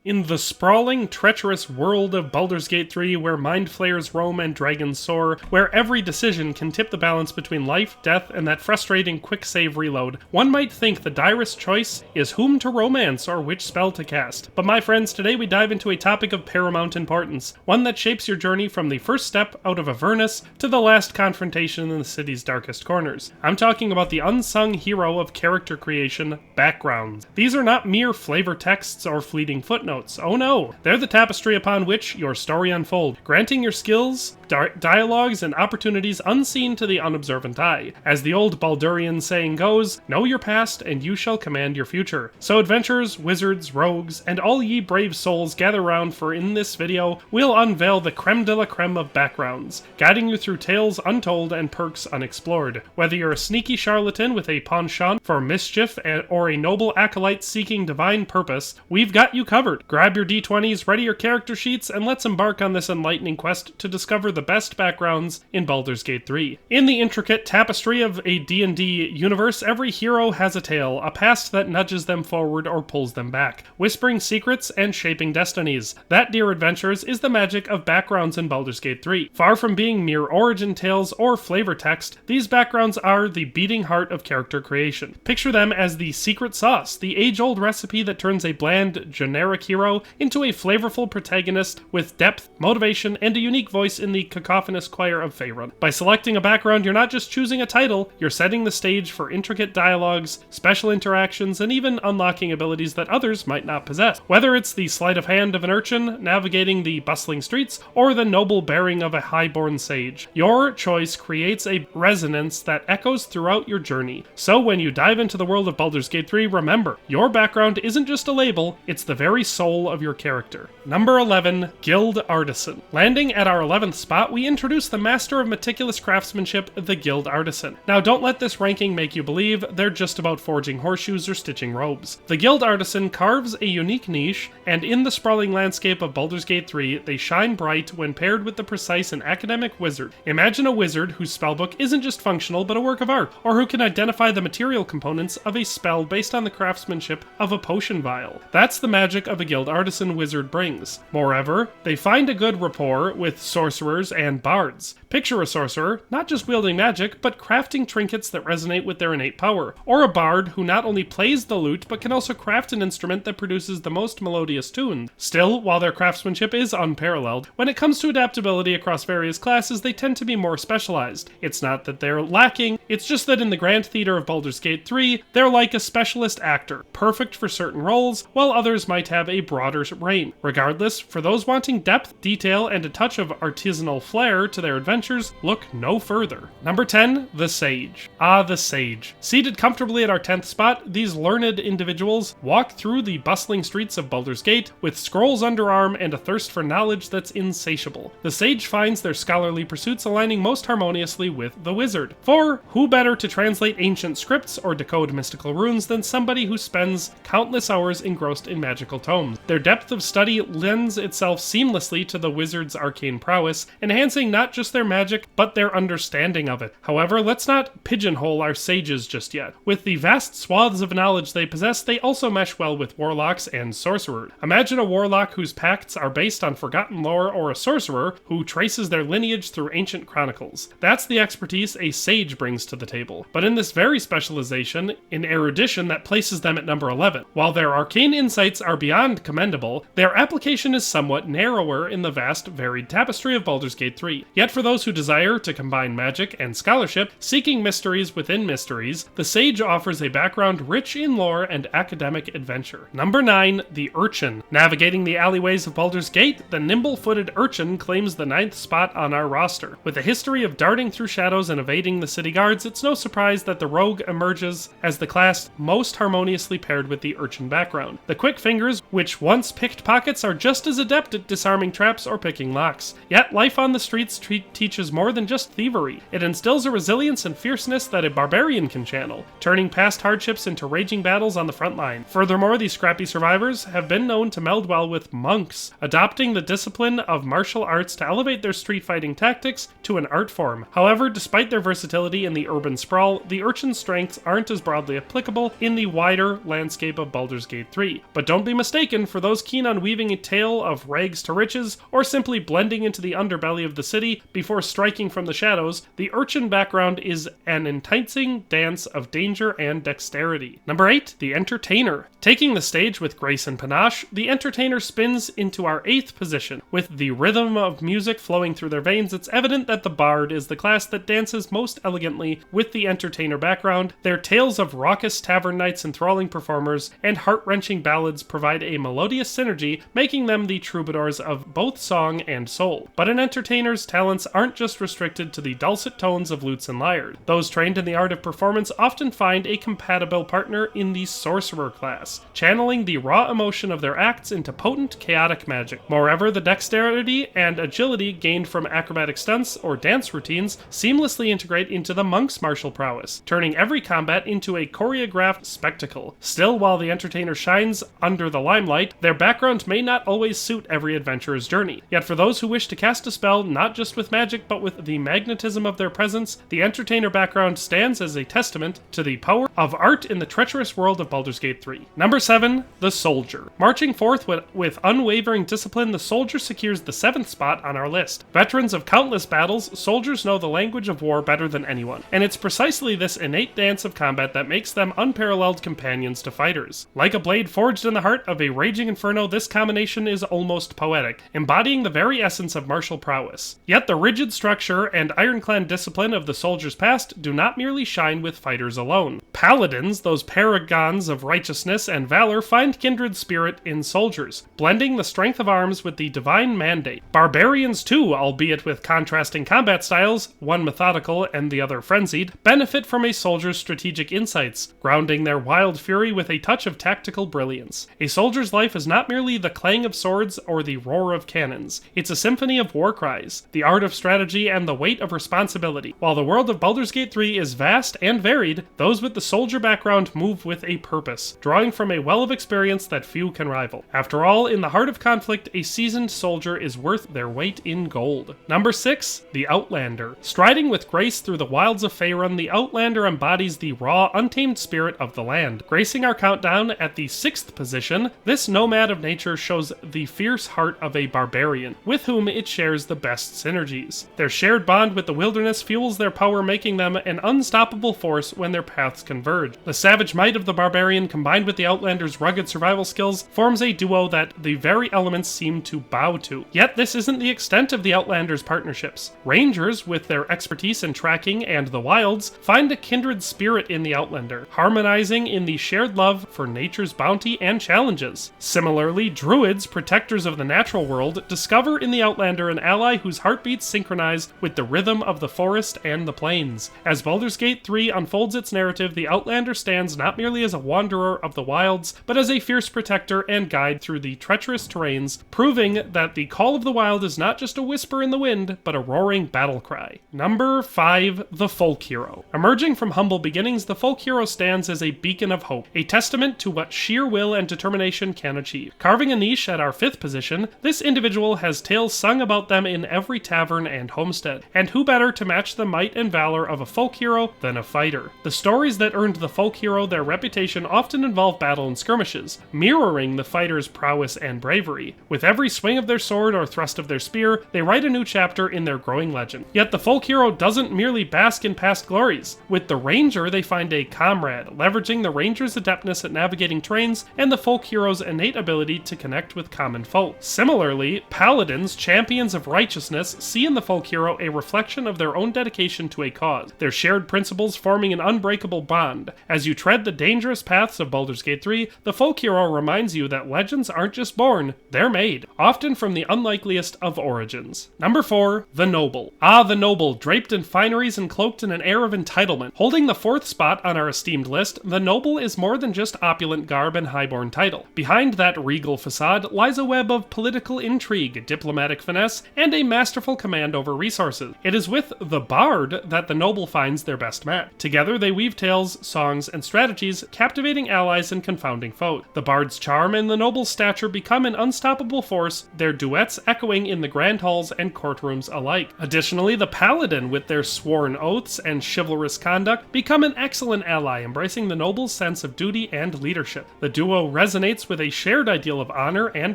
In the sprawling, treacherous world of Baldur's Gate 3, where mind flayers roam and dragons soar, where every decision can tip the balance between life, death, and that frustrating quick save reload, one might think the direst choice is whom to romance or which spell to cast. But my friends, today we dive into a topic of paramount importance, one that shapes your journey from the first step out of Avernus to the last confrontation in the city's darkest corners. I'm talking about the unsung hero of character creation, backgrounds. These are not mere flavor texts or fleeting footnotes. Oh no, they're the tapestry upon which your story unfolds, granting your skills, dialogues, and opportunities unseen to the unobservant eye. As the old Baldurian saying goes, know your past and you shall command your future. So adventurers, wizards, rogues, and all ye brave souls gather round, for in this video, we'll unveil the creme de la creme of backgrounds, guiding you through tales untold and perks unexplored. Whether you're a sneaky charlatan with a penchant for mischief or a noble acolyte seeking divine purpose, we've got you covered. Grab your d20s, ready your character sheets, and let's embark on this enlightening quest to discover the best backgrounds in Baldur's Gate 3. In the intricate tapestry of a D&D universe, every hero has a tale, a past that nudges them forward or pulls them back, whispering secrets and shaping destinies. That, dear adventurers, is the magic of backgrounds in Baldur's Gate 3. Far from being mere origin tales or flavor text, these backgrounds are the beating heart of character creation. Picture them as the secret sauce, the age-old recipe that turns a bland, generic hero into a flavorful protagonist with depth, motivation, and a unique voice in the cacophonous choir of Faerun. By selecting a background, you're not just choosing a title, you're setting the stage for intricate dialogues, special interactions, and even unlocking abilities that others might not possess. Whether it's the sleight of hand of an urchin navigating the bustling streets, or the noble bearing of a highborn sage, your choice creates a resonance that echoes throughout your journey. So when you dive into the world of Baldur's Gate 3, remember, your background isn't just a label, it's the very soul of your character. Number 11, Guild Artisan. Landing at our 11th spot, we introduce the master of meticulous craftsmanship, the Guild Artisan. Now don't let this ranking make you believe they're just about forging horseshoes or stitching robes. The Guild Artisan carves a unique niche, and in the sprawling landscape of Baldur's Gate 3, they shine bright when paired with the precise and academic wizard. Imagine a wizard whose spellbook isn't just functional but a work of art, or who can identify the material components of a spell based on the craftsmanship of a potion vial. That's the magic of a Guild Artisan wizard brings. Moreover, they find a good rapport with sorcerers and bards. Picture a sorcerer, not just wielding magic, but crafting trinkets that resonate with their innate power. Or a bard who not only plays the lute, but can also craft an instrument that produces the most melodious tunes. Still, while their craftsmanship is unparalleled, when it comes to adaptability across various classes, they tend to be more specialized. It's not that they're lacking, it's just that in the grand theater of Baldur's Gate 3, they're like a specialist actor, perfect for certain roles, while others might have a broader range. Regardless, for those wanting depth, detail, and a touch of artisanal flair to their adventures, look no further. Number 10, the Sage. Ah, the Sage. Seated comfortably at our 10th spot, these learned individuals walk through the bustling streets of Baldur's Gate with scrolls underarm and a thirst for knowledge that's insatiable. The Sage finds their scholarly pursuits aligning most harmoniously with the Wizard. For who better to translate ancient scripts or decode mystical runes than somebody who spends countless hours engrossed in magical tomes? Their depth of study lends itself seamlessly to the Wizard's arcane prowess, enhancing not just their magic, but their understanding of it. However, let's not pigeonhole our sages just yet. With the vast swaths of knowledge they possess, they also mesh well with warlocks and sorcerers. Imagine a warlock whose pacts are based on forgotten lore, or a sorcerer who traces their lineage through ancient chronicles. That's the expertise a sage brings to the table. But in this very specialization, in erudition that places them at number 11. While their arcane insights are beyond commendable, their application is somewhat narrower in the vast, varied tapestry of Baldur's Gate 3. Yet for those who desire to combine magic and scholarship, seeking mysteries within mysteries, the Sage offers a background rich in lore and academic adventure. Number 9, the Urchin. Navigating the alleyways of Baldur's Gate, the nimble-footed Urchin claims the 9th spot on our roster. With a history of darting through shadows and evading the city guards, it's no surprise that the rogue emerges as the class most harmoniously paired with the Urchin background. The quick fingers, which once picked pockets, are just as adept at disarming traps or picking locks. Yet life on the streets teaches more than just thievery. It instills a resilience and fierceness that a barbarian can channel, turning past hardships into raging battles on the front line. Furthermore, these scrappy survivors have been known to meld well with monks, adopting the discipline of martial arts to elevate their street fighting tactics to an art form. However, despite their versatility in the urban sprawl, the Urchin's strengths aren't as broadly applicable in the wider landscape of Baldur's Gate 3. But don't be mistaken, for those keen on weaving a tale of rags to riches, or simply blending into the underbelly of the city before striking from the shadows, the Urchin background is an enticing dance of danger and dexterity. Number 8, the Entertainer. Taking the stage with grace and panache, the Entertainer spins into our 8th position. With the rhythm of music flowing through their veins, it's evident that the Bard is the class that dances most elegantly with the Entertainer background. Their tales of raucous tavern nights, enthralling performers, and heart-wrenching ballads provide a melodious synergy, making them the troubadours of both song and soul. But an Entertainer's talents aren't just restricted to the dulcet tones of lutes and lyres. Those trained in the art of performance often find a compatible partner in the Sorcerer class, channeling the raw emotion of their acts into potent, chaotic magic. Moreover, the dexterity and agility gained from acrobatic stunts or dance routines seamlessly integrate into the Monk's martial prowess, turning every combat into a choreographed spectacle. Still, while the Entertainer shines under the limelight, their background may not always suit every adventurer's journey. Yet for those who wish to cast a spell not just with magic but with the magnetism of their presence, the Entertainer background stands as a testament to the power of art in the treacherous world of Baldur's Gate 3. Number 7, the Soldier. Marching forth with unwavering discipline, the Soldier secures the 7th spot on our list. Veterans of countless battles, soldiers know the language of war better than anyone, and it's precisely this innate dance of combat that makes them unparalleled companions to fighters. Like a blade forged in the heart of a raging inferno, this combination is almost poetic, embodying the very essence of martial prowess. Yet the rigid structure and ironclad discipline of the soldier's past do not merely shine with fighters alone. Paladins, those paragons of righteousness and valor, find kindred spirit in soldiers, blending the strength of arms with the divine mandate. Barbarians too, albeit with contrasting combat styles, one methodical and the other frenzied, benefit from a soldier's strategic insights, grounding their wild fury with a touch of tactical brilliance. A soldier's life is not merely the clang of swords or the roar of cannons. It's a symphony of war cries, the art of strategy, and the weight of responsibility. While the world of Baldur's Gate 3 is vast and varied, those with the soldier background move with a purpose, drawing from a well of experience that few can rival. After all, in the heart of conflict, a seasoned soldier is worth their weight in gold. Number 6, the Outlander. Striding with grace through the wilds of Faerun, the Outlander embodies the raw, untamed spirit of the land. Gracing our countdown at the 6th position, this nomad of nature shows the fierce heart of a barbarian, with whom it shares the best synergies. Their shared bond with the wilderness fuels their power, making them an unstoppable force when their paths converge. The savage might of the barbarian combined with the Outlander's rugged survival skills forms a duo that the very elements seem to bow to. Yet this isn't the extent of the Outlander's partnerships. Rangers, with their expertise in tracking and the wilds, find a kindred spirit in the Outlander, harmonizing in the shared love for nature's bounty and challenges. Similarly, druids, protectors of the natural world, discover in the Outlander an ally whose heartbeats synchronize with the rhythm of the forest and the plains. As Baldur's Gate 3 unfolds its narrative, the Outlander stands not merely as a wanderer of the wilds, but as a fierce protector and guide through the treacherous terrains, proving that the call of the wild is not just a whisper in the wind, but a roaring battle cry. Number 5, the Folk Hero. Emerging from humble beginnings, the Folk Hero stands as a beacon of hope, a testament to what sheer will and determination can achieve. Carving a niche at our 5th position, this individual has tales sung about them in every tavern and homestead, and who better to match the might and valor of a folk hero than a fighter? The stories that earned the folk hero their reputation often involve battle and skirmishes, mirroring the fighter's prowess and bravery. With every swing of their sword or thrust of their spear, they write a new chapter in their growing legend. Yet the folk hero doesn't merely bask in past glories. With the ranger, they find a comrade, leveraging the ranger's adeptness at navigating terrains and the folk hero's innate ability to connect with common folk. Similarly, paladins, champions of righteousness, see in the folk hero a reflection of their own dedication to a cause, their shared principles forming an unbreakable bond. As you tread the dangerous paths of Baldur's Gate 3, the folk hero reminds you that legends aren't just born, they're made, often from the unlikeliest of origins. Number 4, the Noble. The Noble, draped in fineries and cloaked in an air of entitlement. Holding the 4th spot on our esteemed list, the Noble is more than just opulent garb and highborn title. Behind that regal facade lies a web of political intrigue, diplomatic finesse, and and a masterful command over resources. It is with the Bard that the noble finds their best match. Together they weave tales, songs, and strategies, captivating allies and confounding foes. The Bard's charm and the noble's stature become an unstoppable force, their duets echoing in the grand halls and courtrooms alike. Additionally, the Paladin, with their sworn oaths and chivalrous conduct, become an excellent ally, embracing the noble's sense of duty and leadership. The duo resonates with a shared ideal of honor and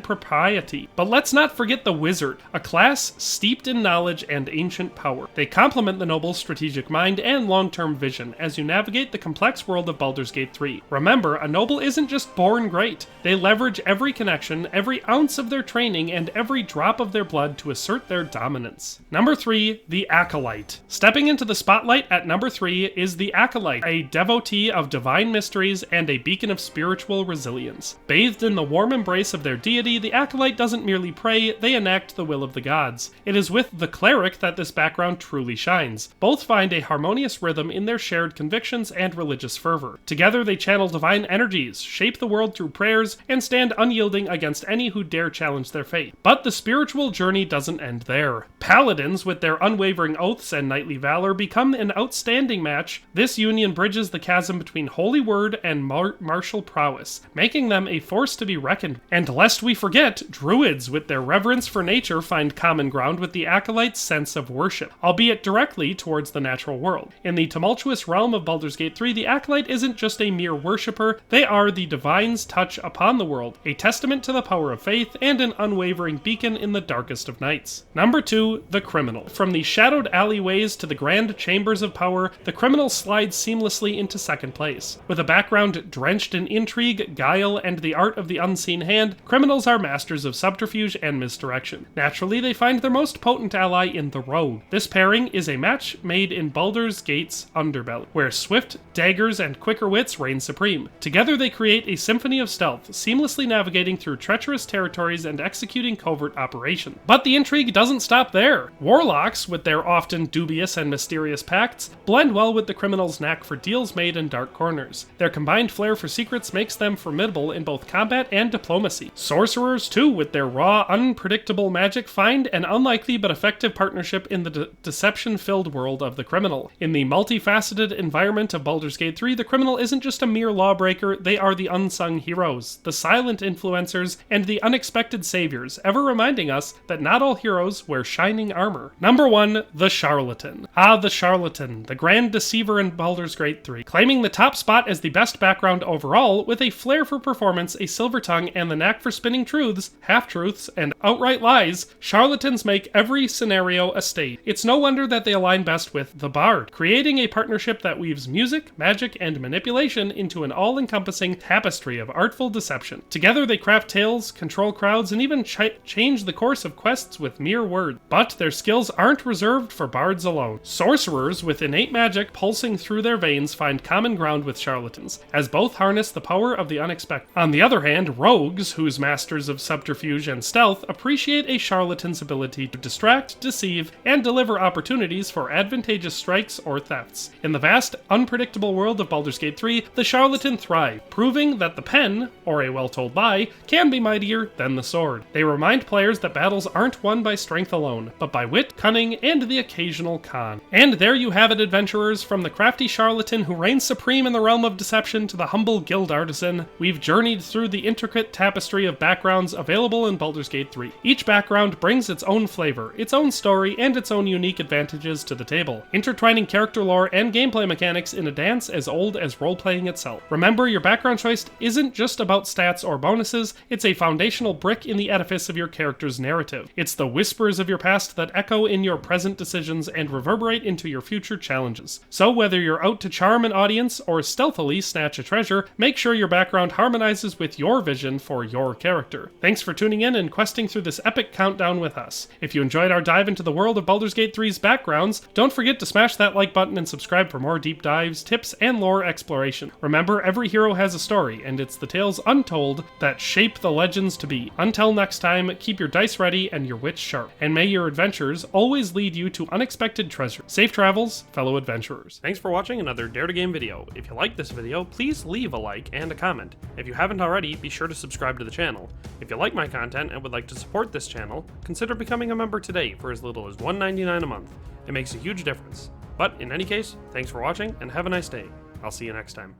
propriety. But let's not forget the Wizard, a class steeped in knowledge and ancient power. They complement the noble's strategic mind and long-term vision as you navigate the complex world of Baldur's Gate 3. Remember, a noble isn't just born great. They leverage every connection, every ounce of their training, and every drop of their blood to assert their dominance. Number 3, the Acolyte. Stepping into the spotlight at number 3 is the Acolyte, a devotee of divine mysteries and a beacon of spiritual resilience. Bathed in the warm embrace of their deity, the Acolyte doesn't merely pray, they enact the will of the gods. It is with the Cleric that this background truly shines. Both find a harmonious rhythm in their shared convictions and religious fervor. Together they channel divine energies, shape the world through prayers, and stand unyielding against any who dare challenge their faith. But the spiritual journey doesn't end there. Paladins, with their unwavering oaths and knightly valor, become an outstanding match. This union bridges the chasm between holy word and martial prowess, making them a force to be reckoned with. And lest we forget, Druids, with their reverence for nature, find common ground with the Acolyte's sense of worship, albeit directly towards the natural world. In the tumultuous realm of Baldur's Gate 3, the Acolyte isn't just a mere worshipper, they are the divine's touch upon the world, a testament to the power of faith and an unwavering beacon in the darkest of nights. Number 2, the Criminal. From the shadowed alleyways to the grand chambers of power, the Criminal slides seamlessly into second place. With a background drenched in intrigue, guile, and the art of the unseen hand, criminals are masters of subterfuge and misdirection. Naturally, they find their most potent ally in the Rogue. This pairing is a match made in Baldur's Gate's underbelly, where swift daggers and quicker wits reign supreme. Together they create a symphony of stealth, seamlessly navigating through treacherous territories and executing covert operations. But the intrigue doesn't stop there. Warlocks, with their often dubious and mysterious pacts, blend well with the Criminal's knack for deals made in dark corners. Their combined flair for secrets makes them formidable in both combat and diplomacy. Sorcerers, too, with their raw, unpredictable magic, find an unlikely but effective partnership in the deception-filled world of the Criminal. In the multifaceted environment of Baldur's Gate 3, the Criminal isn't just a mere lawbreaker, they are the unsung heroes, the silent influencers, and the unexpected saviors, ever reminding us that not all heroes wear shining armor. Number 1, the Charlatan. The Charlatan, the grand deceiver in Baldur's Gate 3. Claiming the top spot as the best background overall, with a flair for performance, a silver tongue, and the knack for spinning truths, half-truths, and outright lies, charlatans make every scenario a stage. It's no wonder that they align best with the Bard, creating a partnership that weaves music, magic, and manipulation into an all-encompassing tapestry of artful deception. Together they craft tales, control crowds, and even change the course of quests with mere words. But their skills aren't reserved for bards alone. Sorcerers, with innate magic pulsing through their veins, find common ground with charlatans, as both harness the power of the unexpected. On the other hand, rogues, whose masters of subterfuge and stealth, appreciate a charlatan's ability to distract, deceive, and deliver opportunities for advantageous strikes or thefts. In the vast, unpredictable world of Baldur's Gate 3, the charlatan thrive, proving that the pen, or a well-told lie, can be mightier than the sword. They remind players that battles aren't won by strength alone, but by wit, cunning, and the occasional con. And there you have it, adventurers, from the crafty charlatan who reigns supreme in the realm of deception to the humble guild artisan, we've journeyed through the intricate tapestry of backgrounds available in Baldur's Gate 3. Each background brings its own flavor, its own story, and its own unique advantages to the table, intertwining character lore and gameplay mechanics in a dance as old as role-playing itself. Remember, your background choice isn't just about stats or bonuses, it's a foundational brick in the edifice of your character's narrative. It's the whispers of your past that echo in your present decisions and reverberate into your future challenges. So whether you're out to charm an audience or stealthily snatch a treasure, make sure your background harmonizes with your vision for your character. Thanks for tuning in and questing through this epic countdown with us. If you enjoyed our dive into the world of Baldur's Gate 3's backgrounds, don't forget to smash that like button and subscribe for more deep dives, tips, and lore exploration. Remember, every hero has a story, and it's the tales untold that shape the legends to be. Until next time, keep your dice ready and your wits sharp, and may your adventures always lead you to unexpected treasure. Safe travels, fellow adventurers. Thanks for watching another Dare to Game video. If you liked this video, please leave a like and a comment. If you haven't already, be sure to subscribe to the channel. If you like my content and would like to support this channel, consider becoming a member today for as little as $1.99 a month. It makes a huge difference. But in any case, thanks for watching and have a nice day. I'll see you next time.